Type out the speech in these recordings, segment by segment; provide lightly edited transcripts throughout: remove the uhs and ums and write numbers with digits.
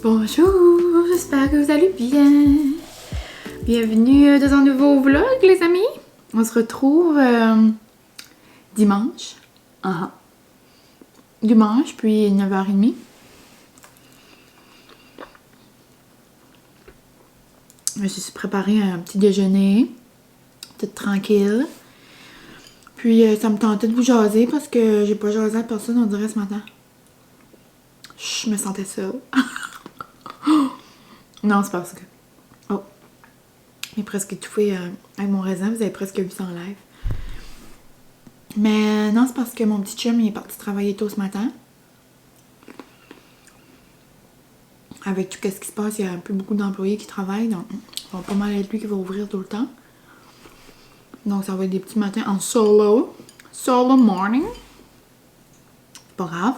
Bonjour, j'espère que vous allez bien. Bienvenue dans un nouveau vlog, les amis. On se retrouve dimanche. Dimanche, puis 9h30. Je me suis préparé un petit déjeuner, tout tranquille. Puis ça me tentait de vous jaser parce que j'ai pas jasé à personne, on dirait, ce matin. Je me sentais seule. Non, c'est parce que... Oh! J'ai presque étouffé avec mon raisin. Vous avez presque vu ça en live. Mais non, c'est parce que mon petit chum, il est parti travailler tôt ce matin. Avec tout ce qui se passe, il y a plus beaucoup d'employés qui travaillent. Donc, ça va pas mal être lui qui va ouvrir tout le temps. Donc, ça va être des petits matins en solo. Solo morning. C'est pas grave.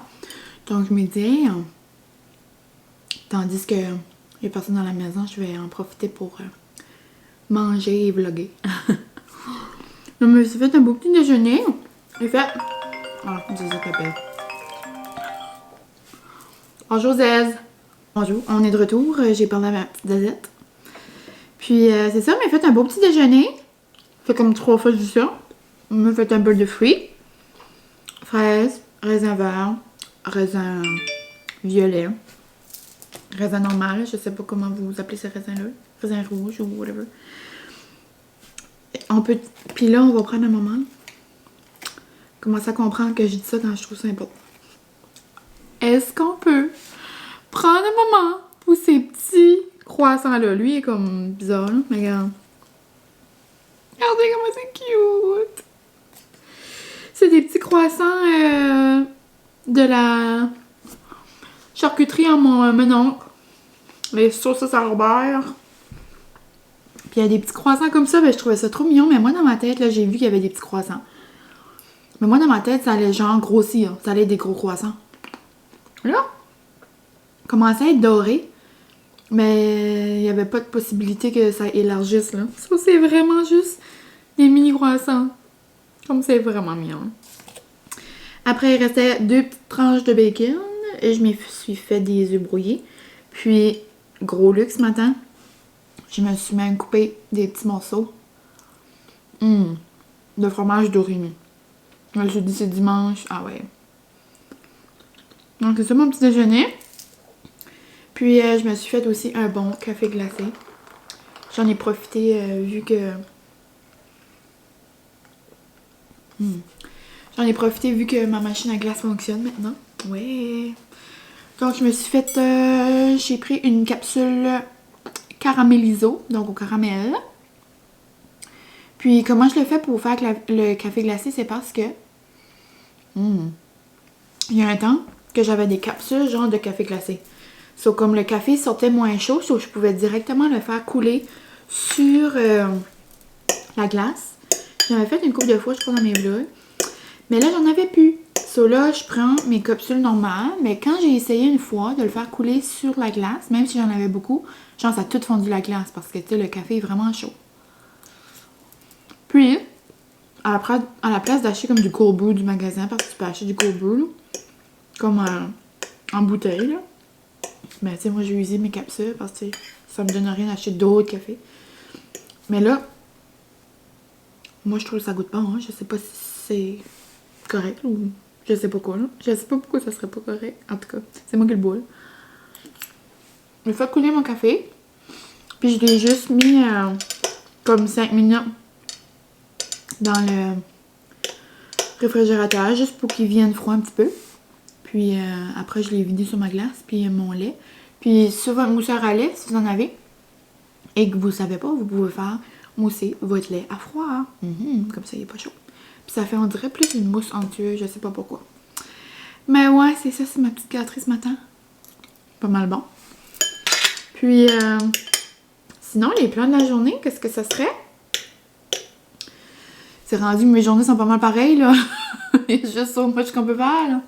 Donc, je me dis... tandis que... il y a personne dans la maison, je vais en profiter pour manger et vlogger. Je me suis fait un beau petit déjeuner. J'ai fait... Ah, Zézette t'appelle. Bonjour Zez. Bonjour, on est de retour. J'ai parlé avec ma petite Zézette. Puis c'est ça, j'ai fait un beau petit déjeuner. Fait comme 3 fois je dis ça. J'ai fait un bol de fruits. Fraises, raisin vert, raisin violet. Raisin normal, je sais pas comment vous appelez ces raisins-là. Raisin rouge ou whatever. On peut... Puis là, on va prendre un moment. Commencer à comprendre que je dis ça quand je trouve ça important. Est-ce qu'on peut prendre un moment pour ces petits croissants-là? Lui, il est comme bizarre, là. Mais regarde. Regardez comment c'est cute! C'est des petits croissants de la... charcuterie en mon oncle. Les saucisses à Robert. Puis il y a des petits croissants comme ça. Ben, je trouvais ça trop mignon. Mais moi, dans ma tête, là, j'ai vu qu'il y avait des petits croissants. Mais moi, dans ma tête, ça allait genre grossir. Ça allait être des gros croissants. Là, commençait à être doré. Mais il n'y avait pas de possibilité que ça élargisse, là. Ça, c'est vraiment juste des mini croissants. Comme c'est vraiment mignon. Après, il restait 2 petites tranches de bacon. Et je me suis fait des œufs brouillés. Puis, gros luxe ce matin, je me suis même coupé des petits morceaux de fromage d'origine. Je me suis dit c'est dimanche. Ah ouais. Donc c'est ça mon petit déjeuner. Puis je me suis fait aussi un bon café glacé. J'en ai profité vu que... J'en ai profité vu que ma machine à glace fonctionne maintenant. Ouais. Donc, je me suis fait... j'ai pris une capsule caraméliso, donc au caramel. Puis, comment je le fais pour faire le café glacé, c'est parce que... il y a un temps que j'avais des capsules genre de café glacé. So, comme le café sortait moins chaud, so, je pouvais directement le faire couler sur la glace. J'en avais fait une couple de fois, je crois, dans mes vlogs. Mais là, j'en avais plus. So là, je prends mes capsules normales, mais quand j'ai essayé une fois de le faire couler sur la glace, même si j'en avais beaucoup, genre ça a tout fondu la glace parce que, tu sais, le café est vraiment chaud. Puis, à la place d'acheter comme du cold brew du magasin, parce que tu peux acheter du cold brew, là, comme en bouteille, là. Mais tu sais, moi j'ai usé mes capsules parce que ça me donne rien d'acheter d'autres cafés. Mais là, moi je trouve que ça goûte pas, hein. Je sais pas si c'est correct ou je sais pas quoi, là. Je sais pas pourquoi ça serait pas correct. En tout cas, c'est moi qui le bois. J'ai fait couler mon café. Puis je l'ai juste mis comme 5 minutes dans le réfrigérateur, juste pour qu'il vienne froid un petit peu. Puis après, je l'ai vidé sur ma glace, puis mon lait. Puis sur votre mousseur à lait, si vous en avez, et que vous ne savez pas, vous pouvez faire mousser votre lait à froid. Comme ça, il n'est pas chaud. Puis ça fait, on dirait, plus une mousse onctueuse, je sais pas pourquoi. Mais ouais, c'est ça, c'est ma petite gâterie ce matin. Pas mal bon. Puis, sinon, les plans de la journée, qu'est-ce que ça serait? C'est rendu que mes journées sont pas mal pareilles, là. Il y a juste so much qu'on peut faire, là.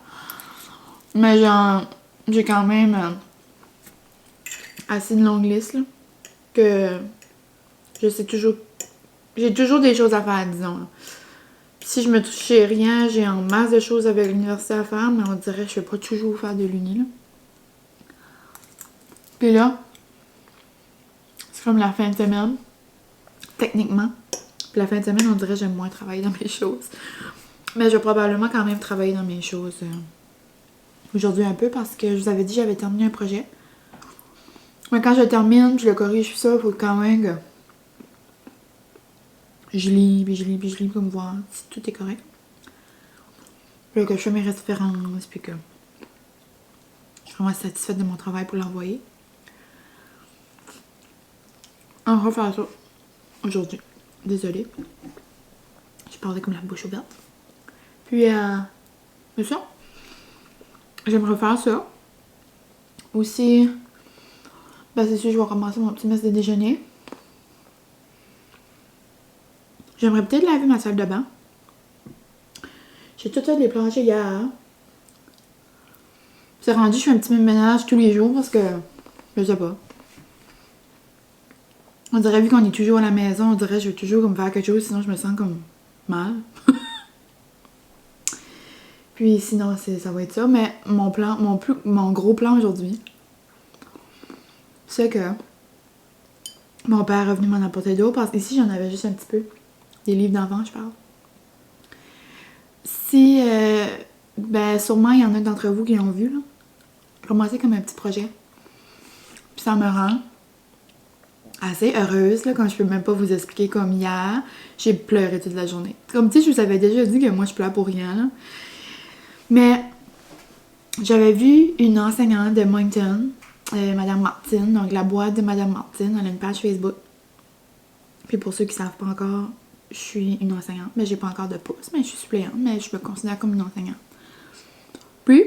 Mais genre, j'ai quand même assez une longue liste, là, que je sais toujours... J'ai toujours des choses à faire, disons, là. Si je me touche chez rien, j'ai en masse de choses avec l'université à faire, mais on dirait que je vais pas toujours faire de l'uni, là. Puis là, c'est comme la fin de semaine, techniquement. Puis la fin de semaine, on dirait que j'aime moins travailler dans mes choses. Mais je vais probablement quand même travailler dans mes choses aujourd'hui un peu parce que je vous avais dit que j'avais terminé un projet. Mais quand je le termine, je le corrige, ça, il faut quand même que je lis, puis je lis, puis je lis pour me voir si tout est correct. Puis là, que je fais mes références, puis que je suis vraiment satisfaite de mon travail pour l'envoyer. On va faire ça aujourd'hui. Désolée. Je parlais comme la bouche ouverte. Puis, c'est ça. J'aimerais faire ça. Aussi, ben c'est sûr, je vais commencer mon petit mess de déjeuner. J'aimerais peut-être laver ma salle de bain. J'ai tout fait les planchers hier. C'est rendu, je fais un petit ménage tous les jours parce que, je sais pas. On dirait, vu qu'on est toujours à la maison, on dirait que je veux toujours comme faire quelque chose, sinon je me sens comme mal. Puis sinon, ça va être ça. Mais mon gros plan aujourd'hui, c'est que mon père est revenu m'en apporter d'autres parce qu'ici, j'en avais juste un petit peu. Des livres d'enfants, je parle. Si, ben sûrement, il y en a d'entre vous qui l'ont vu, là. Commencer comme un petit projet. Puis ça me rend assez heureuse, là, quand je peux même pas vous expliquer comme hier. J'ai pleuré toute la journée. Comme tu sais, je vous avais déjà dit que moi, je pleure pour rien, là. Mais j'avais vu une enseignante de Moncton, Madame Martine, donc la boîte de Madame Martine, elle a une page Facebook. Puis pour ceux qui savent pas encore, je suis une enseignante, mais j'ai pas encore de poste, mais je suis suppléante, mais je me considère comme une enseignante. Puis,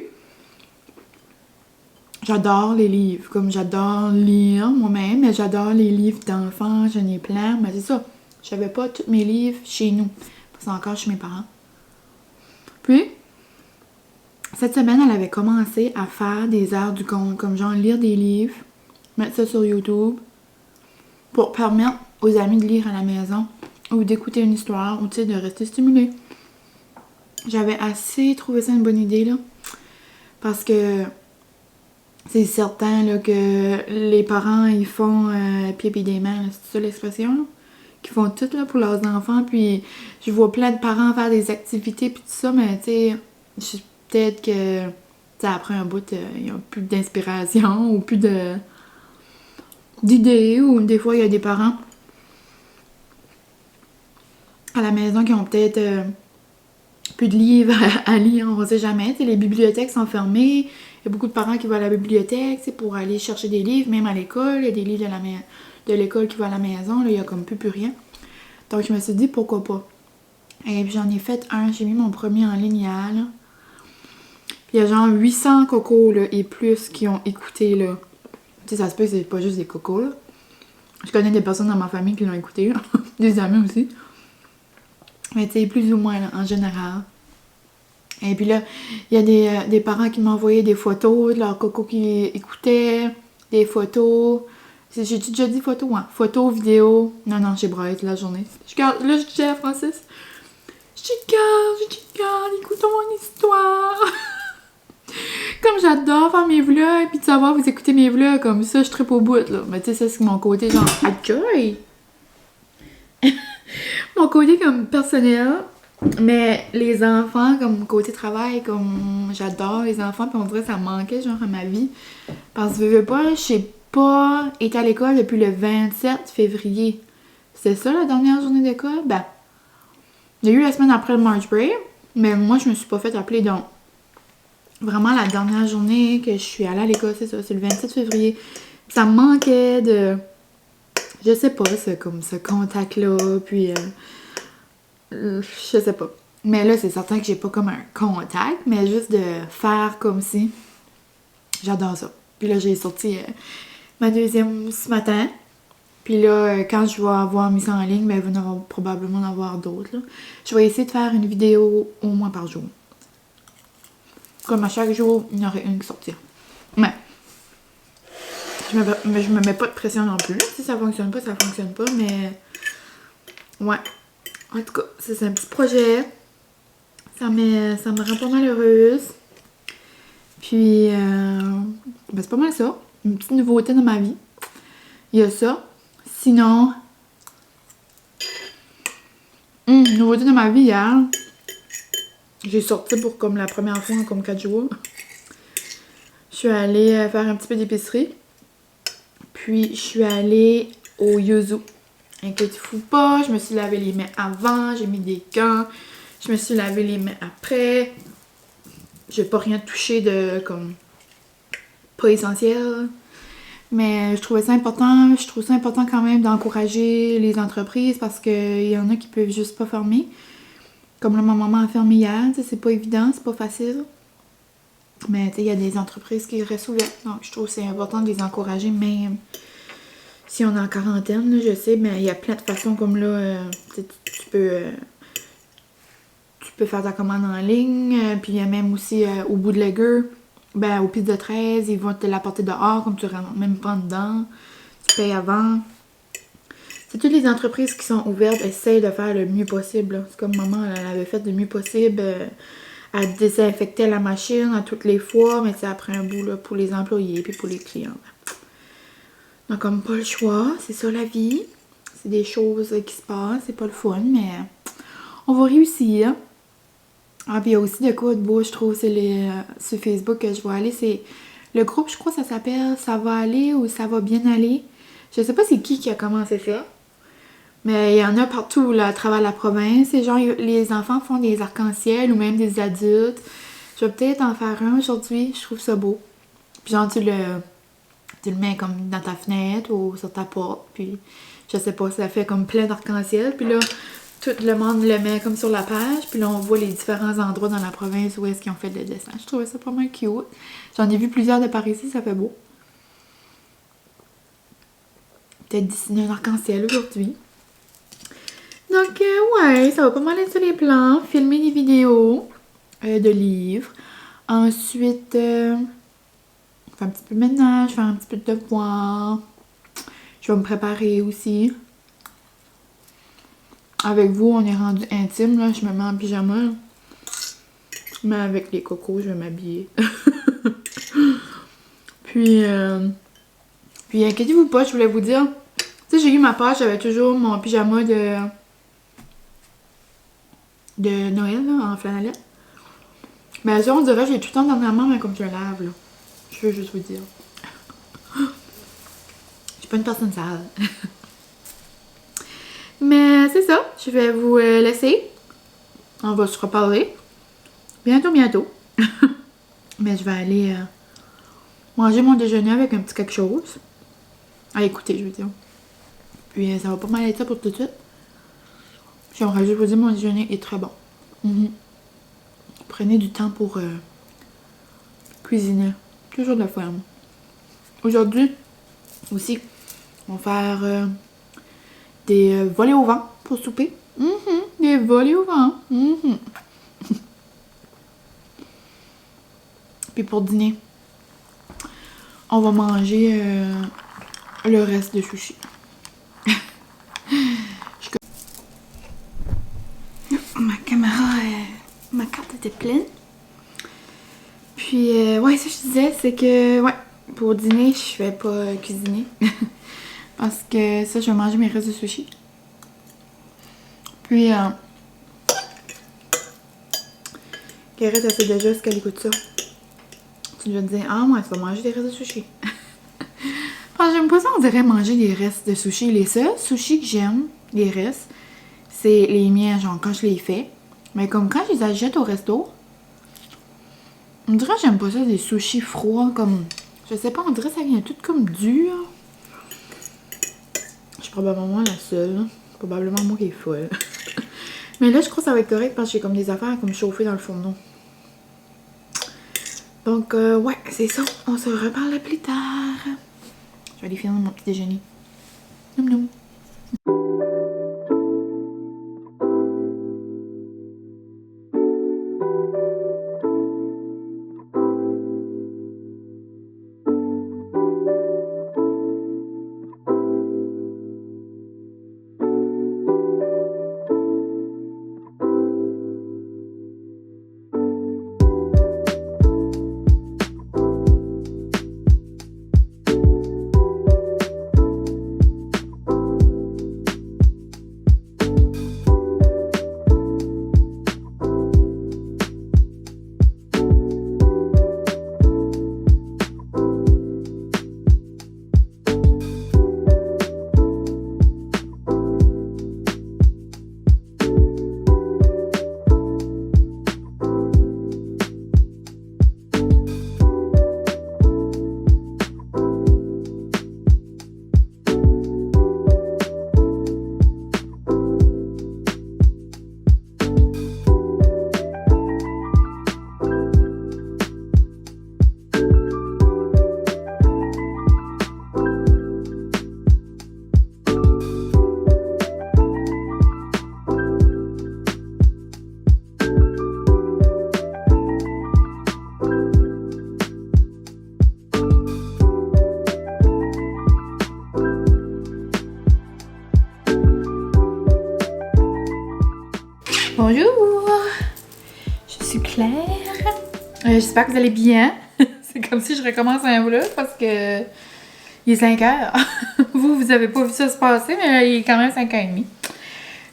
j'adore les livres, comme j'adore lire moi-même, mais j'adore les livres d'enfants, j'en ai plein, mais c'est ça, j'avais pas tous mes livres chez nous, c'est encore chez mes parents. Puis, cette semaine, elle avait commencé à faire des heures du compte, comme genre lire des livres, mettre ça sur YouTube, pour permettre aux amis de lire à la maison, ou d'écouter une histoire, ou tu sais, de rester stimulé. J'avais assez trouvé ça une bonne idée, là, parce que c'est certain, là, que les parents, ils font pied et des mains, là, c'est ça l'expression, là? Qui font tout, là, pour leurs enfants, puis je vois plein de parents faire des activités, puis tout ça, mais tu sais, peut-être que, tu sais, après un bout, ils n'ont plus d'inspiration, ou plus d'idées, ou des fois, il y a des parents à la maison qui ont peut-être plus de livres à lire, on ne sait jamais. T'sais, les bibliothèques sont fermées. Il y a beaucoup de parents qui vont à la bibliothèque pour aller chercher des livres, même à l'école. Il y a des livres de l'école qui vont à la maison. Là, il n'y a comme plus rien. Donc, je me suis dit, pourquoi pas. Et puis, j'en ai fait un. J'ai mis mon premier en ligne hier. Là. Puis, il y a genre 800 cocos là, et plus qui ont écouté. Là. Tu sais, ça se peut que c'est pas juste des cocos. Là. Je connais des personnes dans ma famille qui l'ont écouté. Là. Des amis aussi. Mais tu sais, plus ou moins, là, en général. Et puis là, il y a des parents qui m'envoyaient des photos de leur coco qui écoutaient, des photos. J'ai déjà dit photos, hein? Photos, vidéos. Non, j'ai braillé toute la journée. Là, je disais à Francis, je regarde, écoutons mon histoire. Comme j'adore faire mes vlogs, puis de savoir vous écouter mes vlogs comme ça, je tripe au bout, là. Mais tu sais, ça, c'est mon côté genre, accueil. Mon côté comme personnel. Mais les enfants, comme côté travail, comme j'adore les enfants, puis on dirait que ça me manquait genre à ma vie. Parce que je veux pas, je sais pas été à l'école depuis le 27 février. C'est ça la dernière journée d'école? Ben, il y a eu la semaine après le March Break, mais moi je me suis pas fait appeler, donc vraiment la dernière journée que je suis allée à l'école, c'est ça, c'est le 27 février. Puis ça me manquait de, je sais pas, comme ce contact-là, puis je sais pas. Mais là, c'est certain que j'ai pas comme un contact, mais juste de faire comme si. J'adore ça. Puis là, j'ai sorti ma deuxième ce matin. Puis là, quand je vais avoir mis ça en ligne, ben, il va probablement en avoir d'autres, là. Je vais essayer de faire une vidéo au moins par jour. Comme à chaque jour, il y en aurait une qui sortira. Mais je me mets pas de pression non plus. Si ça fonctionne pas, ça fonctionne pas, mais ouais. En tout cas, c'est un petit projet. Ça me rend pas mal heureuse. Puis, ben c'est pas mal ça. Une petite nouveauté dans ma vie. Il y a ça. Sinon, nouveauté dans ma vie hier. J'ai sorti pour comme la première fois en comme 4 jours. Je suis allée faire un petit peu d'épicerie. Puis, je suis allée au Yuzu. Inquiétez-vous pas, je me suis lavé les mains avant, j'ai mis des gants. Je me suis lavé les mains après. J'ai pas rien touché de comme pas essentiel. Mais je trouvais ça important. Je trouve ça important quand même d'encourager les entreprises parce qu'il y en a qui peuvent juste pas fermer. Comme là, ma maman a fermé hier, c'est pas évident, c'est pas facile. Mais tu sais, il y a des entreprises qui restent ouvertes. Donc je trouve que c'est important de les encourager, même si on est en quarantaine, là, je sais, mais il y a plein de façons comme là, tu peux faire ta commande en ligne, puis il y a même aussi au bout de Bootlegger, ben au Pizza 13, ils vont te l'apporter dehors, comme tu rentres même pas dedans, tu payes avant. C'est toutes les entreprises qui sont ouvertes essayent de faire le mieux possible, là. C'est comme maman, elle avait fait le mieux possible, elle désinfectait la machine à toutes les fois, mais c'est après un bout là, pour les employés puis pour les clients. Donc comme pas le choix, c'est ça la vie. C'est des choses qui se passent, c'est pas le fun, mais on va réussir. Ah, puis il y a aussi de quoi de beau, je trouve, c'est sur Facebook que je vais aller. C'est le groupe, je crois que ça s'appelle Ça va aller ou Ça va bien aller. Je sais pas c'est qui a commencé ça. Mais il y en a partout là, à travers la province. Et genre, les enfants font des arcs-en-ciel ou même des adultes. Je vais peut-être en faire un aujourd'hui, je trouve ça beau. Puis genre, tu le mets comme dans ta fenêtre ou sur ta porte. Puis je sais pas, ça fait comme plein d'arc-en-ciel. Puis là, tout le monde le met comme sur la page. Puis là, on voit les différents endroits dans la province où est-ce qu'ils ont fait le dessin. Je trouvais ça pas mal cute. J'en ai vu plusieurs de par ici, ça fait beau. Peut-être dessiner un arc-en-ciel aujourd'hui. Donc, ouais, ça va pas mal être sur les plans. Filmer des vidéos de livres. Ensuite, faire un petit peu de ménage, faire un petit peu de devoir. Je vais me préparer aussi. Avec vous, on est rendu intime, là. Je me mets en pyjama. Là. Mais avec les cocos, je vais m'habiller. Puis, inquiétez-vous pas, je voulais vous dire. Tu sais, j'ai eu ma page, j'avais toujours mon pyjama de Noël, là, en flanellette. Mais ça, on dirait que j'ai tout le temps dernièrement, mais comme je lave, là. Je veux juste vous dire. Je suis pas une personne sale. Mais c'est ça, je vais vous laisser. On va se reparler. Bientôt. Mais je vais aller manger mon déjeuner avec un petit quelque chose. À écouter, je veux dire. Puis ça va pas mal être ça pour tout de suite. J'aimerais juste vous dire, mon déjeuner est très bon. Prenez du temps pour cuisiner. Toujours de la femme. Aujourd'hui, aussi, on va faire des volets au vent pour souper. Des volets au vent. Puis pour dîner, on va manger le reste de sushi. Ma caméra, ma carte était pleine. Puis, ouais, ça je disais, c'est que, ouais, pour dîner, je vais pas cuisiner. Parce que ça, je vais manger mes restes de sushi. Puis, Garrett, elle sait déjà ce qu'elle écoute ça. Tu vas te dire, ah, moi, tu vas manger des restes de sushi. Enfin, j'aime pas ça, on dirait manger des restes de sushi. Les seuls sushis que j'aime, les restes, c'est les miens, genre quand je les fais. Mais comme quand je les achète au resto, on dirait que j'aime pas ça, des sushis froids, comme... Je sais pas, on dirait que ça vient tout comme dur. Je suis probablement la seule. Probablement moi qui est folle. Mais là, je crois que ça va être correct parce que j'ai comme des affaires comme chauffées dans le fourneau. Donc, ouais, c'est ça. On se reparle plus tard. Je vais aller finir mon petit déjeuner. Noum noum. Bonjour, je suis Claire. J'espère que vous allez bien. C'est comme si je recommence un vlog parce que il est 5 heures. Vous avez pas vu ça se passer, mais il est quand même 5h30.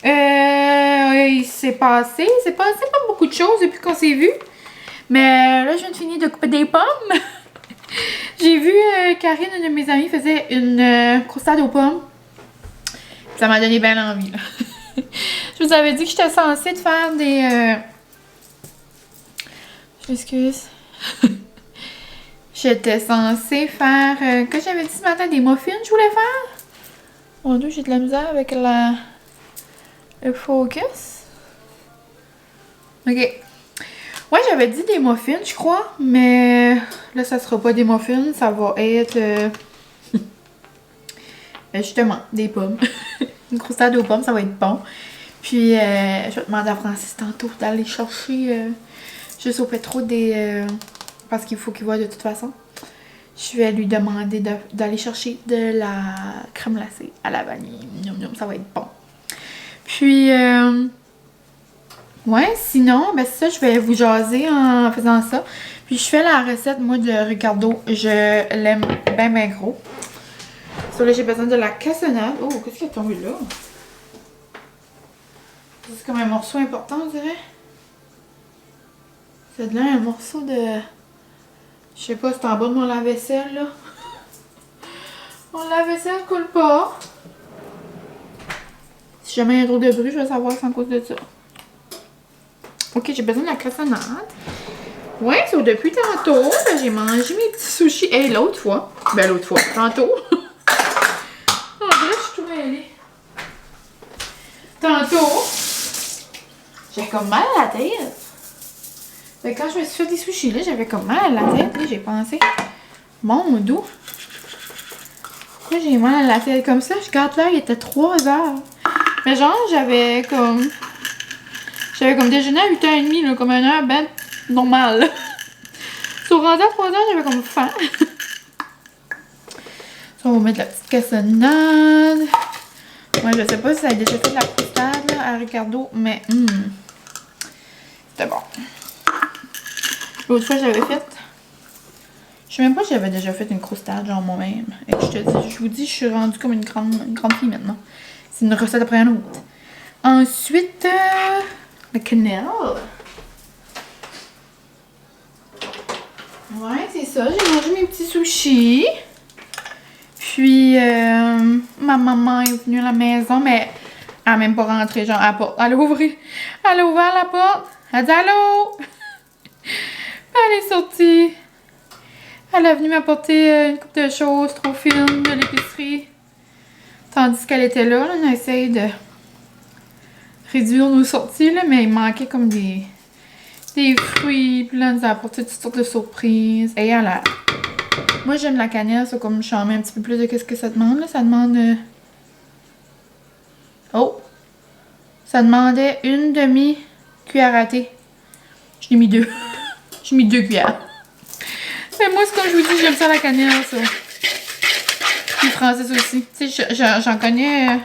Il s'est passé pas beaucoup de choses depuis qu'on s'est vu. Mais là, je viens de finir de couper des pommes. J'ai vu Karine, une de mes amies, faisait une croustade aux pommes. Ça m'a donné bien l'envie, là. Je vous avais dit que j'étais censée de faire des... Je m'excuse. J'étais censée faire... que j'avais dit ce matin, des muffins, je voulais faire. Mon Dieu, j'ai de la misère avec le focus. Ok. Ouais, j'avais dit des muffins, je crois. Mais là, ça sera pas des muffins. Ça va être... justement, des pommes. Une croustade aux pommes, ça va être bon. Puis, je vais demander à Francis tantôt d'aller chercher juste au pétro des... parce qu'il faut qu'il voit de toute façon. Je vais lui demander d'aller chercher de la crème glacée à la vanille. Ça va être bon. Puis, ouais, sinon, ben ça, je vais vous jaser en faisant ça. Puis, je fais la recette, moi, de Ricardo. Je l'aime bien gros. So, là, j'ai besoin de la cassonade. Oh, qu'est-ce qui est tombé là? C'est comme un morceau important, on dirait. C'est de là un morceau de... Je sais pas, c'est en bas de mon lave-vaisselle, là. Mon lave-vaisselle coule pas. Si jamais il y a trop de bruit, je vais savoir c'est à cause de ça. Ok, j'ai besoin de la cassonade. Ouais, so depuis tantôt, j'ai mangé mes petits sushis. Hey, l'autre fois. Ben, l'autre fois. Tantôt. Oh, là, je suis tout mêlée. Tantôt, j'avais comme mal à la tête. Fait que quand je me suis fait des sushis, là, j'avais comme mal à la tête. Là, j'ai pensé, mon dos. Pourquoi j'ai mal à la tête comme ça? Je regarde là, il était 3 heures. Mais genre, j'avais comme déjeuné à 8h30, là, comme une heure ben normale. Sur rendu à 3 heures, j'avais comme faim. On va mettre la petite cassonade. Moi, je sais pas si ça a déjà fait de la croustade là, à Ricardo, mais c'était bon. L'autre fois, j'avais fait. Je sais même pas si j'avais déjà fait une croustade, genre moi-même. Et que je vous dis, je suis rendue comme une grande fille maintenant. C'est une recette après une autre. Ensuite, le quenelle. Ouais, c'est ça. J'ai mangé mes petits sushis. Puis, ma maman est venue à la maison, mais elle n'a même pas rentré, genre, à la porte. Elle a ouvert la porte. Elle a dit allô. Elle est sortie. Elle est venue m'apporter une coupe de choses trop fines de l'épicerie. Tandis qu'elle était là, on a essayé de réduire nos sorties, là, mais il manquait comme des fruits. Puis là, elle nous a apporté toutes sortes de surprises. Et elle a... Moi, j'aime la cannelle, ça, comme je mets un petit peu plus de qu'est-ce que ça demande. Là. Ça demande... Oh! Ça demandait une demi-cuillère à thé. J'en ai mis 2. J'ai mis 2 cuillères. Mais moi, c'est comme je vous dis, j'aime ça la cannelle, ça. Puis Francis aussi. Tu sais, j'en connais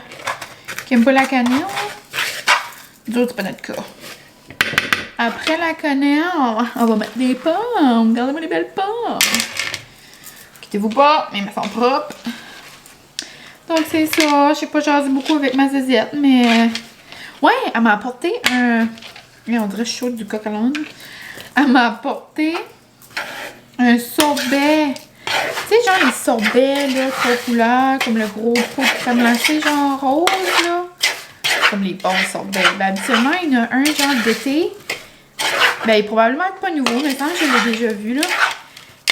qui n'aiment pas la cannelle. D'autres, c'est pas notre cas. Après la cannelle, on va mettre des pommes. Regardez-moi les belles pommes. Inquiétez-vous pas, mais elles sont propres. Donc, c'est ça. Je sais pas jasé beaucoup avec ma zéziette, mais... Ouais, elle m'a apporté un... On dirait chaud du coq à l'âne. Elle m'a apporté un sorbet. Tu sais, genre les sorbets, là, trois couleurs, comme le gros pot de crème glacée, genre rose, là. Comme les bons sorbets. Ben, habituellement, il y en a un genre d'été. Ben, il est probablement pas nouveau, mais tant que je l'ai déjà vu, là.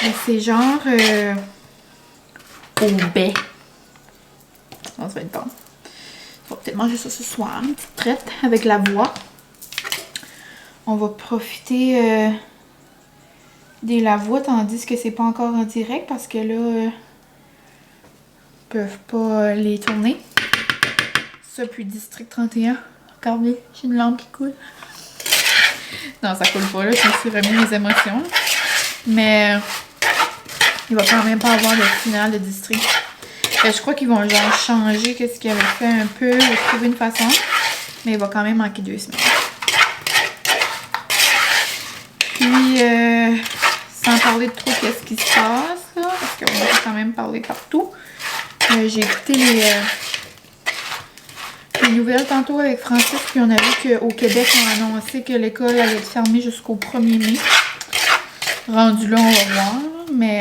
Mais c'est genre au baie. Ça va être bon. On va peut-être manger ça ce soir, une petite traite avec la voix. On va profiter des lavoies tandis que c'est pas encore en direct parce que là, ils peuvent pas les tourner. Ça, puis District 31. Regardez, j'ai une lampe qui coule. Non, ça coule pas là, je me suis remis mes émotions. Mais il va quand même pas avoir de finale de District. Je crois qu'ils vont genre changer qu'est-ce qu'ils avaient fait un peu ou trouver une façon. Mais il va quand même manquer 2 semaines. Puis, sans parler de trop qu'est-ce qui se passe, là, parce qu'on va quand même parler partout. J'ai écouté les nouvelles tantôt avec Francis, puis on a vu qu'au Québec, on a annoncé que l'école allait être fermée jusqu'au 1er mai. Rendu là, on va voir, mais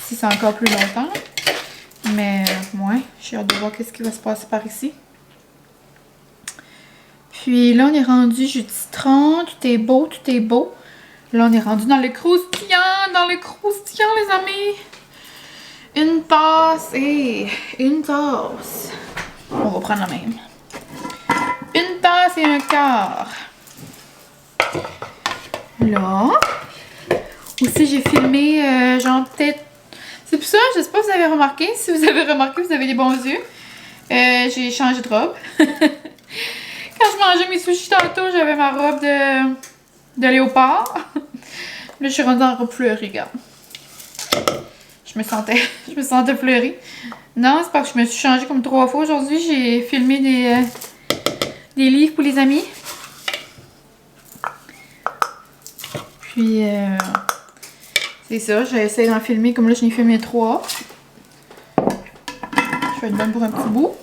si c'est encore plus longtemps. Mais, ouais, j'ai hâte de voir qu'est-ce qui va se passer par ici. Puis là, on est rendu jeudi 30, tout est beau, tout est beau. Là, on est rendu dans le croustillant, les amis. Une tasse et une tasse. On va prendre la même. Une tasse et un quart. Là. Aussi, j'ai filmé, genre, peut-être... C'est pour ça, je sais pas si vous avez remarqué. Si vous avez remarqué, vous avez des bons yeux. J'ai changé de robe. Quand je mangeais mes sushis tantôt, j'avais ma robe de léopard. Là, je suis rendue en robe fleurie, regarde. Je me sentais fleurie. Non, c'est parce que je me suis changée comme 3 fois aujourd'hui. J'ai filmé des livres pour les amis. Puis, c'est ça. J'ai essayé d'en filmer. Comme là, je n'ai filmé 3. Je vais être bonne pour un petit bout.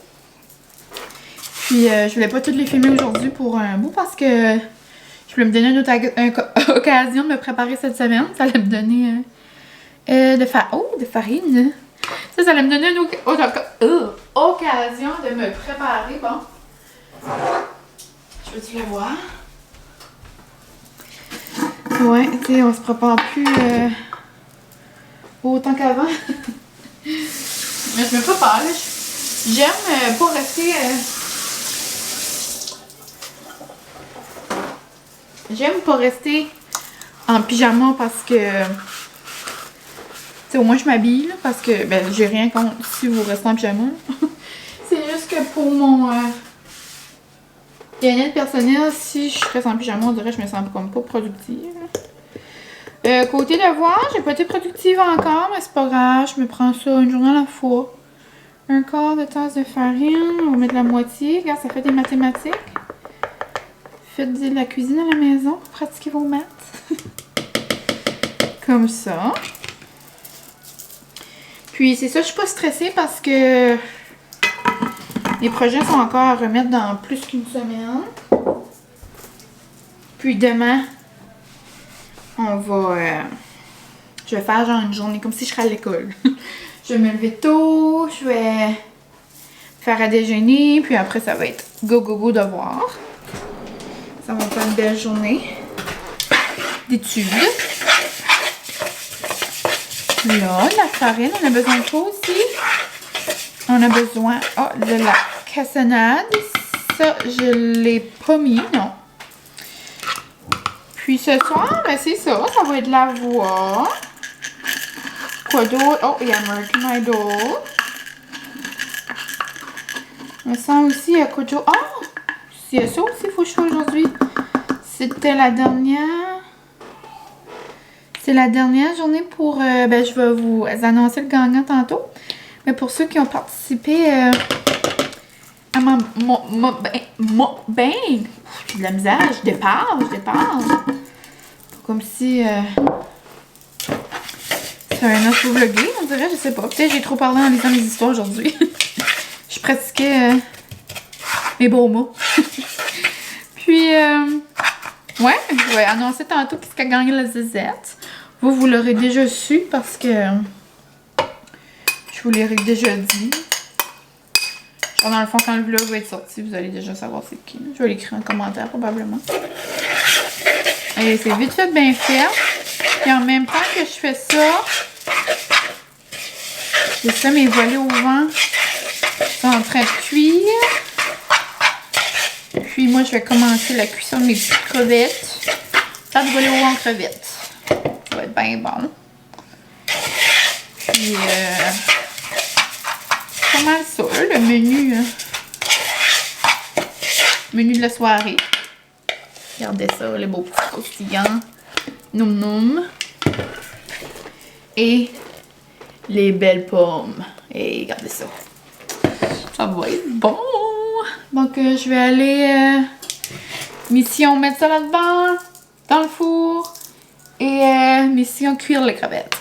Puis, je voulais pas toutes les filmer aujourd'hui pour un bout parce que je voulais me donner une autre occasion de me préparer cette semaine. Ça allait me donner de farine. Ça allait me donner une occasion de me préparer. Bon. Je veux-tu la voir? Ouais, tu sais, on se prépare plus autant qu'avant. Mais je me prépare. J'aime pas rester... J'aime pas rester en pyjama parce que... Tu sais, au moins je m'habille, parce que... Ben, j'ai rien contre si vous restez en pyjama. C'est juste que pour mon... bien-être personnel, si je reste en pyjama, on dirait que je me sens comme pas productive. Côté devoir, j'ai pas été productive encore, mais c'est pas grave. Je me prends ça une journée à la fois. Un quart de tasse de farine. On va mettre la moitié. Regarde, ça fait des mathématiques. Faites de la cuisine à la maison pour pratiquer vos maths. Comme ça. Puis c'est ça, je suis pas stressée parce que les projets sont encore à remettre dans plus qu'une semaine. Puis demain, on va... je vais faire genre une journée comme si je serais à l'école. Je vais me lever tôt, je vais faire à déjeuner, puis après ça va être go go go devoir. Ça va faire une belle journée d'études. Là, la farine, on a besoin de quoi aussi? On a besoin de la cassonade. Ça, je l'ai pas mis, non. Puis ce soir, ben c'est ça, ça va être la voix. Quoi d'autre? Oh, il y a American Idol. On sent aussi, il y a quoi d'autre? Oh! Il y a ça aussi, il faut que je fasse aujourd'hui. C'était la dernière... C'est la dernière journée pour... ben, je vais vous annoncer le gagnant tantôt. Mais pour ceux qui ont participé à j'ai de la misère, je déparle. Comme si... c'est un autre vlogué, on dirait, je sais pas. Peut-être j'ai trop parlé en lisant mes histoires aujourd'hui. Je pratiquais mes beaux mots. Puis, ouais, je vais annoncer tantôt qui a gagné la zézette. Vous l'aurez déjà su parce que je vous l'aurais déjà dit. Genre dans le fond, quand le vlog va être sorti, vous allez déjà savoir c'est qui. Je vais l'écrire en commentaire probablement. Et c'est vite fait, bien fait. Et en même temps que je fais ça, j'ai ça, mes volets au vent sont en train de cuire. Puis moi, je vais commencer la cuisson de mes petites crevettes. Pas de volets au vent en crevettes. Ça va être bien bon. Puis, c'est pas mal ça, là, le menu. Menu de la soirée. Regardez ça, les beaux petits croustillants. Noum noum. Et les belles pommes. Et regardez ça. Ça va être bon. Donc, je vais aller... mission mettre ça là-dedans, dans le four. Et mission cuire les crevettes.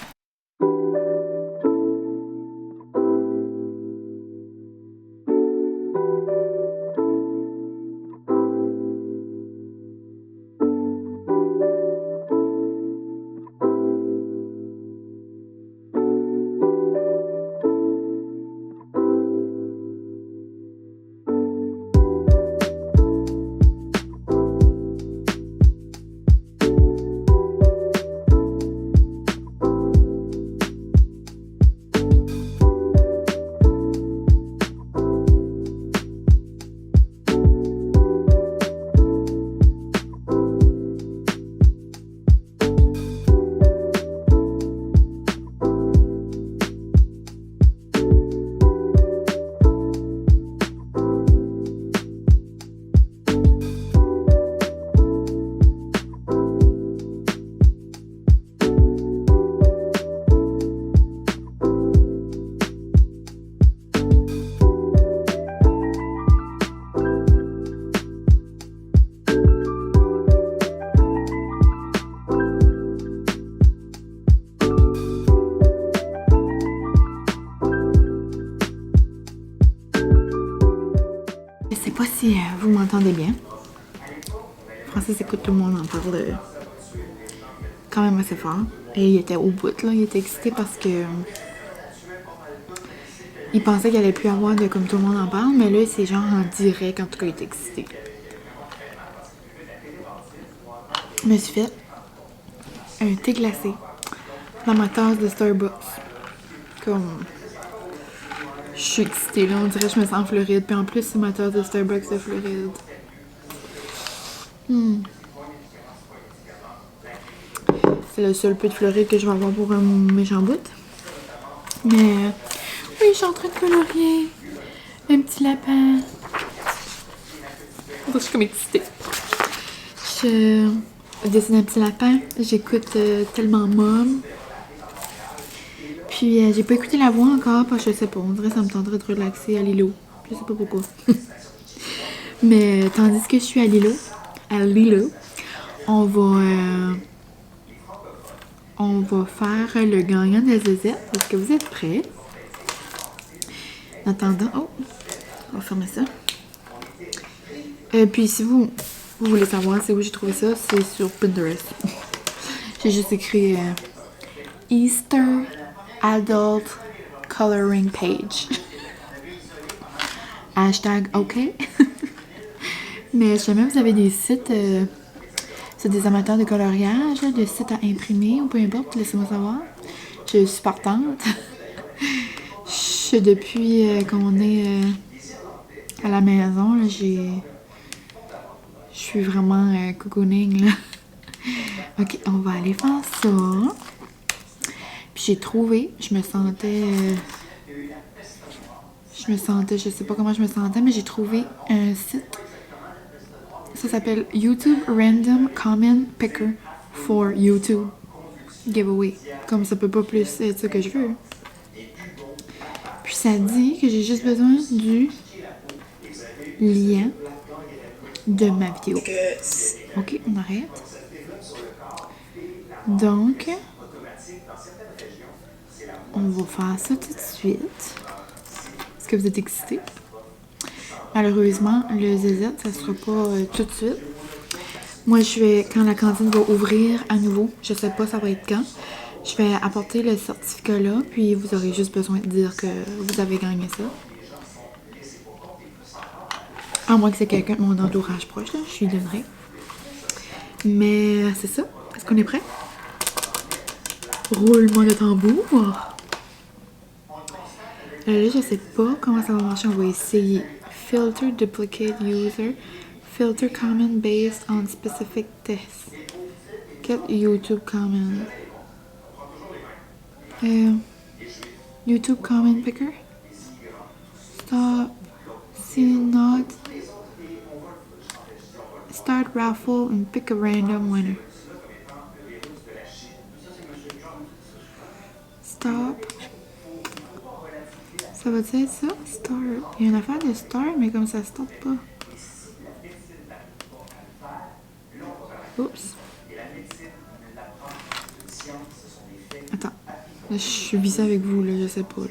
Je sais pas si vous m'entendez bien. Francis écoute, tout le monde en parle quand même assez fort. Et il était au bout, là. Il était excité parce que il pensait qu'il allait plus avoir de comme tout le monde en parle, mais là, c'est genre en direct, en tout cas, il était excité. Je me suis fait un thé glacé dans ma tasse de Starbucks. Comme... Je suis excitée, là. On dirait que je me sens en Floride. Puis en plus, c'est ma tasse de Starbucks de Floride. C'est le seul peu de Floride que je vais avoir pour un méchant bout. Mais oui, je suis en train de colorier un petit lapin. Je suis comme excitée. dessiner un petit lapin. J'écoute Tellement Mom. Puis j'ai pas écouté la voix encore parce que je sais pas, on dirait que ça me tenterait de relaxer à Lilo. Je sais pas pourquoi. Mais tandis que je suis à Lilo, on va faire le gagnant de la zézette. Est-ce que vous êtes prêts? En attendant, oh, on va fermer ça. Puis si vous voulez savoir c'est où j'ai trouvé ça, c'est sur Pinterest. J'ai juste écrit Easter Adult Coloring Page. Hashtag OK. Mais si jamais vous avez des sites, c'est des amateurs de coloriage, de sites à imprimer ou peu importe, laissez-moi savoir. Je suis partante. Depuis qu'on est à la maison, je suis vraiment cocooning, là. Ok, on va aller faire ça. Puis j'ai trouvé, je me sentais, je sais pas comment je me sentais, mais j'ai trouvé un site. Ça s'appelle YouTube Random Comment Picker for YouTube Giveaway. Comme ça peut pas plus être ça que je veux. Puis ça dit que j'ai juste besoin du lien de ma vidéo. Ok, on arrête. Donc, on va faire ça tout de suite. Est-ce que vous êtes excités? Malheureusement, le zézette, ça sera pas tout de suite. Moi, quand la cantine va ouvrir à nouveau, je sais pas ça va être quand, je vais apporter le certificat là, puis vous aurez juste besoin de dire que vous avez gagné ça. À moins que c'est quelqu'un de mon entourage proche, là, je lui donnerai. Mais c'est ça. Est-ce qu'on est prêt? Roulement de tambour. Là, je sais pas comment ça va marcher. On va essayer. Filter duplicate user. Filter comment based on specific text. Get YouTube comment. YouTube comment picker. Stop. See not. Start raffle and pick a random winner. Stop. Ça va être ça? Start. Il y a une affaire de start, mais comme ça start pas. Oups. Attends. Là, je suis vissée avec vous, là, je sais pas. Là.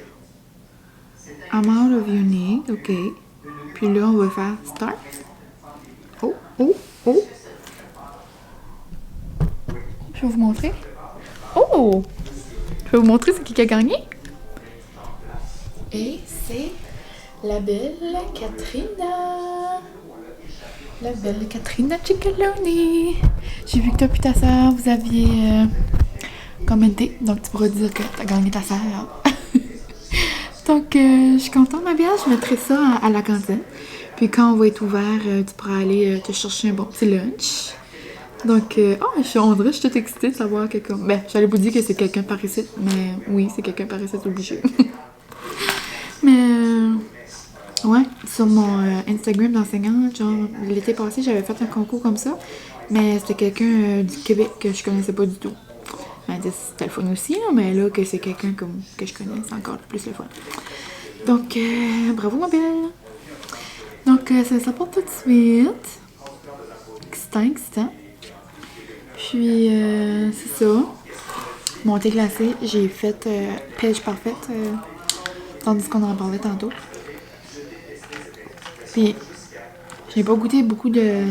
Amount of unique, ok. Puis là, on va faire start. Oh, oh, oh. Je vais vous montrer. Oh! Je vais vous montrer c'est qui a gagné. Et c'est la belle Katrina. La belle Katrina Ciccoloni. J'ai vu que toi et ta soeur, vous aviez commenté. Donc, tu pourras dire que tu as gagné ta soeur. Donc, je suis contente, ma bière. Je mettrai ça à la cantine. Puis quand on va être ouvert, tu pourras aller te chercher un bon petit lunch. Donc, on dirait que je suis toute excitée de savoir quelqu'un. Ben, j'allais vous dire que c'est quelqu'un par ici, mais oui, c'est quelqu'un par ici, obligé. Mais, ouais, sur mon Instagram d'enseignante, genre, l'été passé, j'avais fait un concours comme ça, mais c'était quelqu'un du Québec que je connaissais pas du tout. Ben, c'était le fun aussi, là, mais là, que c'est quelqu'un que je connais, c'est encore plus le fun. Donc, bravo, ma belle! Donc, ça part tout de suite. Excitant. Puis, c'est ça. Mon thé glacé, j'ai fait pêche parfaite, tandis qu'on en parlait tantôt. Puis, j'ai pas goûté beaucoup de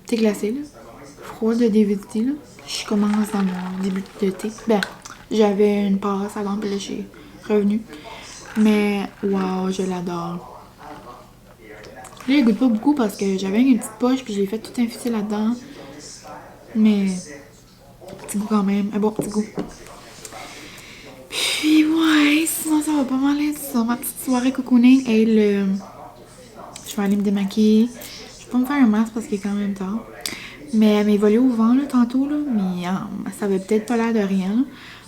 thé glacé, là. Froid de DVD, là. Je commence dans mon début de thé. Ben, j'avais une passe avant, puis là, j'ai revenu. Mais, wow, je l'adore. Là, il goûte pas beaucoup parce que j'avais une petite poche, puis je l'ai fait tout infuser là-dedans. Mais, petit goût quand même. Un bon petit goût. Puis, ouais, sinon, ça va pas mal être ça. Ma petite soirée cocooning. Et je vais aller me démaquiller. Je vais pas me faire un masque parce qu'il est quand même tard. Mais mes volets au vent, là, tantôt, là, mais ça avait peut-être pas l'air de rien. Là,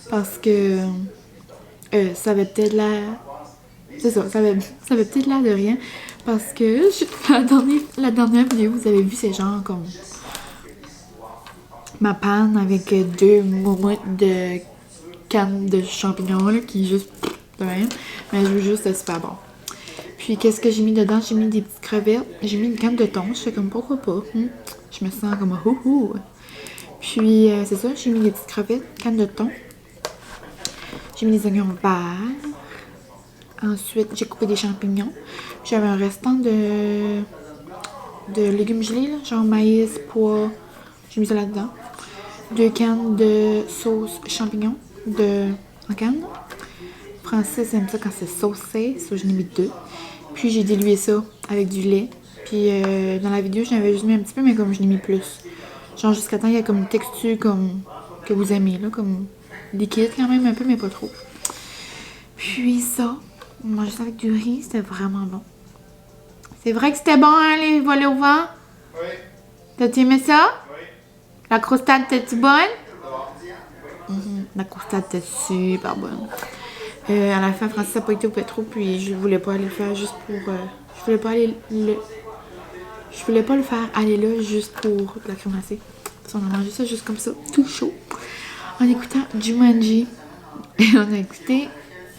parce que ça avait peut-être l'air... C'est ça, ça avait peut-être l'air de rien. Parce que la dernière vidéo, vous avez vu, c'est genre comme ma panne avec 2 moumoutes de canne de champignons là, qui est juste de même. Mais je veux juste, c'est super bon. Puis qu'est-ce que j'ai mis dedans? J'ai mis des petites crevettes. J'ai mis une canne de thon. Je fais comme pourquoi pas. Je me sens comme un houhou. Puis c'est ça, j'ai mis des petites crevettes, canne de thon. J'ai mis des oignons verts. Ensuite, j'ai coupé des champignons. J'avais un restant de légumes gelés, là, genre maïs, pois. J'ai mis ça là-dedans. 2 cannes de sauce champignons en canne. Francis aime ça quand c'est saucé, ça j'en ai mis 2. Puis j'ai dilué ça avec du lait. Puis dans la vidéo, j'en avais juste mis un petit peu, mais comme je l'ai mis plus. Genre jusqu'à temps, il y a comme une texture comme que vous aimez, là, comme liquide quand même un peu, mais pas trop. Puis ça, on mangeait ça avec du riz, c'était vraiment bon. C'est vrai que c'était bon, hein, les volets au vent? Oui. T'as aimé ça? Oui. La croustade, était-tu bonne? La croustade était super bonne. À la fin, Francis n'a pas été au pétro, puis je voulais pas aller le faire juste pour... je voulais pas le faire aller là juste pour la crème glacée. On a mangé ça juste comme ça, tout chaud, en écoutant Jumanji. Et on a écouté,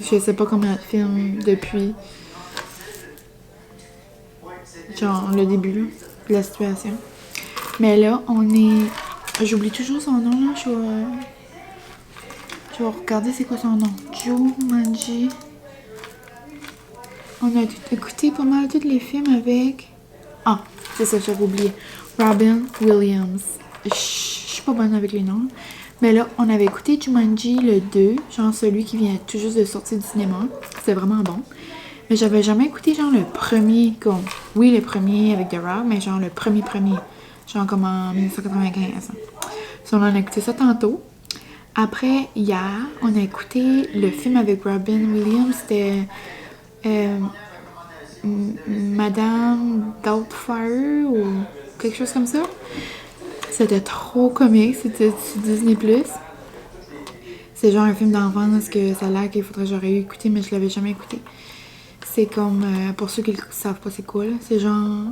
je sais pas combien de films depuis, genre le début là, de la situation. Mais là, on est... J'oublie toujours son nom là, je vais regarder c'est quoi son nom. Jumanji. On a écouté pas mal tous les films avec... Ah, c'est ça, j'avais oublié. Robin Williams. Je suis pas bonne avec les noms. Mais là, on avait écouté Jumanji le 2, genre celui qui vient tout juste de sortir du cinéma. C'était vraiment bon. Mais j'avais jamais écouté genre le premier, comme... Oui, le premier avec The Rock, mais genre le premier. Genre comme en 1995. So, on a écouté ça tantôt. Après, hier, on a écouté le film avec Robin Williams. C'était... Madame Doubtfire ou quelque chose comme ça. C'était trop comique, c'était sur Disney+. C'est genre un film d'enfance que ça a l'air qu'il faudrait que j'aurais eu écouté, mais je l'avais jamais écouté. C'est comme, pour ceux qui ne savent pas c'est quoi, là, c'est genre...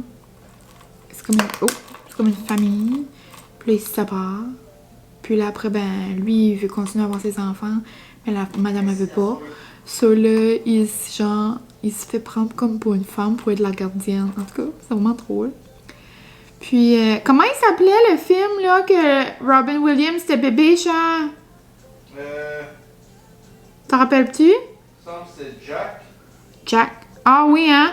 C'est comme une famille, puis là, ils se séparent. Puis là, après, ben, lui, il veut continuer à avoir ses enfants, mais la madame ne veut pas. So là, il se fait prendre comme pour une femme pour être la gardienne. En tout cas, c'est vraiment drôle. Puis, comment il s'appelait le film, là, que Robin Williams, c'était bébé, genre? T'en rappelles-tu? Ça c'est Jack. Jack. Ah oui, hein?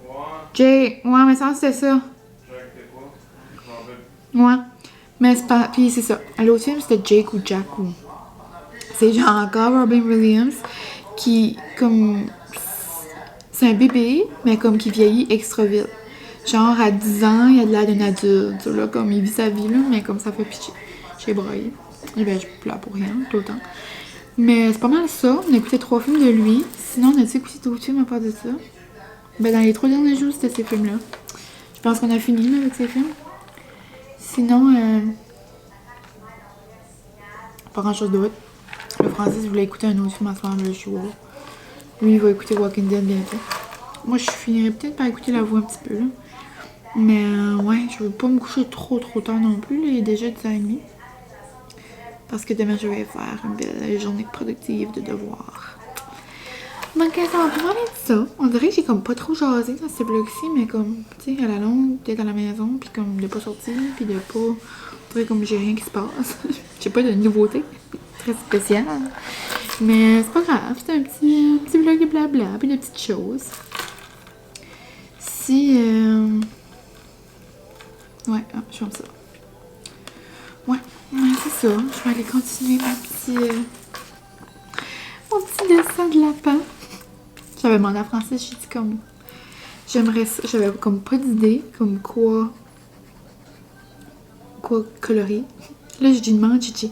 Ouais. Jay. Ouais, mais ça, c'était ça. Jack, c'est quoi? Robin. Ouais. Mais c'est pas... Puis c'est ça. L'autre film, c'était Jake ou Jack ou... C'est genre encore Robin Williams qui, comme... C'est un bébé, mais comme qui vieillit extra vite. Genre, à 10 ans, il a de l'air d'un adulte. Là, comme il vit sa vie, là, mais comme ça fait pitié. J'ai braillé. Et ben, je pleure pour rien, tout le temps. Mais c'est pas mal ça. On a écouté 3 films de lui. Sinon, on a écouté d'autres films à part de ça. Ben, dans les 3 derniers jours, c'était ces films-là. Je pense qu'on a fini, là, avec ces films. Sinon, pas grand-chose d'autre. Le Francis voulait écouter un autre film à ce moment-là, je vois. Lui, il va écouter Walking Dead bientôt. Moi, je finirais peut-être par écouter La Voix un petit peu, là. Mais, ouais, je veux pas me coucher trop tard non plus. Là, il est déjà 10h30. Parce que demain, je vais faire une belle journée productive de devoirs. Donc, ça va pas mal être ça. On dirait que j'ai comme pas trop jasé dans ce vlog-ci, mais comme, tu sais, à la longue, d'être à la maison, puis comme de pas sortir, puis de pas... On dirait comme j'ai rien qui se passe. J'ai pas de nouveauté très spéciale. Mais c'est pas grave, c'est un petit vlog de blabla, puis de petites choses. Si, ouais, je ferme ça. Ouais, c'est ça. Je vais aller continuer mon petit dessin de lapin. J'avais demandé à Francis, j'ai dit comme... J'aimerais ça, j'avais comme pas d'idée, comme quoi colorier. Là, je lui demande, j'ai dit...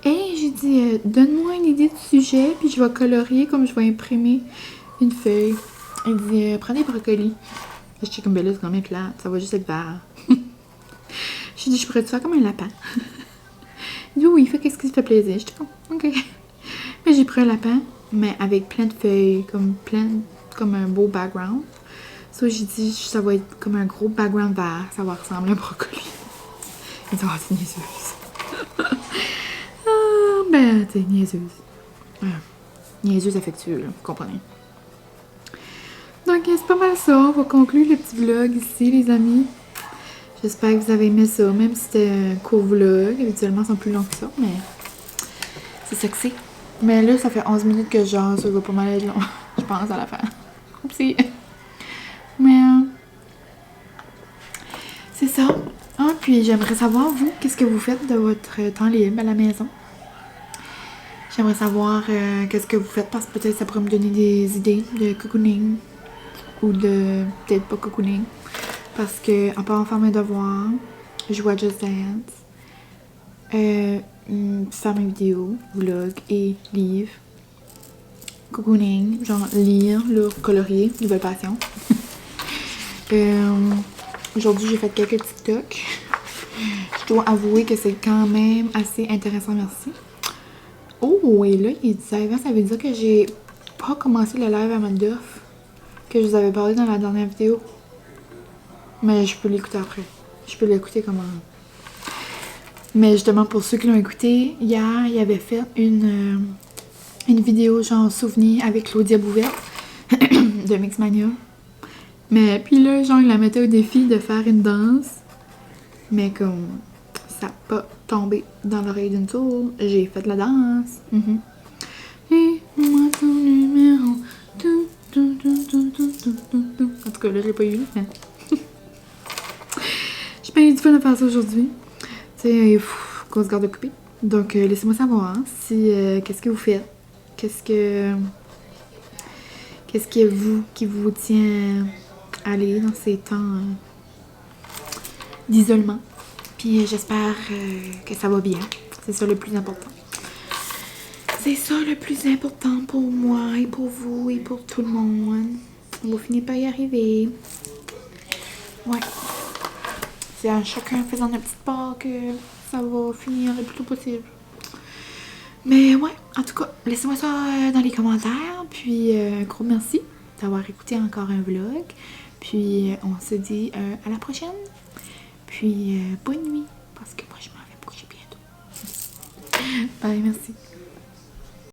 Hey, j'ai dit, donne-moi une idée de sujet, puis je vais colorier comme je vais imprimer une feuille. Il dit, prends des brocolis. Je dis, comme, ben là, c'est quand même plate, ça va juste être vert. J'ai dit, je pourrais te faire comme un lapin. Il dit, oui, fait qu'est-ce qui te fait plaisir? Je dis, oh, ok. Mais j'ai pris un lapin, mais avec plein de feuilles, comme un beau background. So, j'ai dit, ça va être comme un gros background vert, ça va ressembler à un brocoli. Il dit, oh, c'est niaiseuse. Ben, t'es niaiseuse. Niaiseuse affectueuse, là, vous comprenez. Donc, c'est pas mal ça. On va conclure le petit vlog ici, les amis. J'espère que vous avez aimé ça, même si c'était un court vlog. Habituellement, ils sont plus longs que ça, mais c'est ça que c'est. Mais là, ça fait 11 minutes que genre, ça va pas mal être long. Je pense à la fin. Oupsie. Mais c'est ça. Ah, puis j'aimerais savoir, vous, qu'est-ce que vous faites de votre temps libre à la maison? J'aimerais savoir qu'est-ce que vous faites, parce que peut-être ça pourrait me donner des idées de cocooning. Ou de peut-être pas cocooning. Parce que, à part faire mes devoirs, jouer à Just Dance, faire mes vidéos, vlog et livres. Cocooning, genre lire, colorier, nouvelle passion. Aujourd'hui, j'ai fait quelques TikTok. Je dois avouer que c'est quand même assez intéressant, merci. Oh, et là, il est 19h, ça veut dire que j'ai pas commencé le live à Madoff que je vous avais parlé dans la dernière vidéo. Mais je peux l'écouter après. Je peux l'écouter comment. Mais justement, pour ceux qui l'ont écouté, hier, il avait fait une vidéo genre souvenir avec Claudia Bouvette de Mixmania. Mais puis là, genre, il la mettait au défi de faire une danse. Mais comme ça n'a pas tombé dans l'oreille d'une tour, j'ai fait la danse. Et moi ton numéro. En tout cas, là, j'ai pas eu, mais. J'ai pas eu du fun à faire ça aujourd'hui. Tu sais, qu'on se garde occupé. Donc, laissez-moi savoir si. Qu'est-ce que vous faites? Qu'est-ce qui vous tient à aller dans ces temps d'isolement? Puis j'espère que ça va bien. C'est ça le plus important. C'est ça le plus important pour moi et pour vous et pour tout le monde. On va finir par y arriver. Ouais. C'est à chacun faisant notre petite part que ça va finir le plus tôt possible. Mais ouais, en tout cas, laissez-moi ça dans les commentaires. Puis gros merci d'avoir écouté encore un vlog. Puis on se dit à la prochaine. Puis bonne nuit, parce que moi je m'en vais me coucher bientôt. Bye, merci.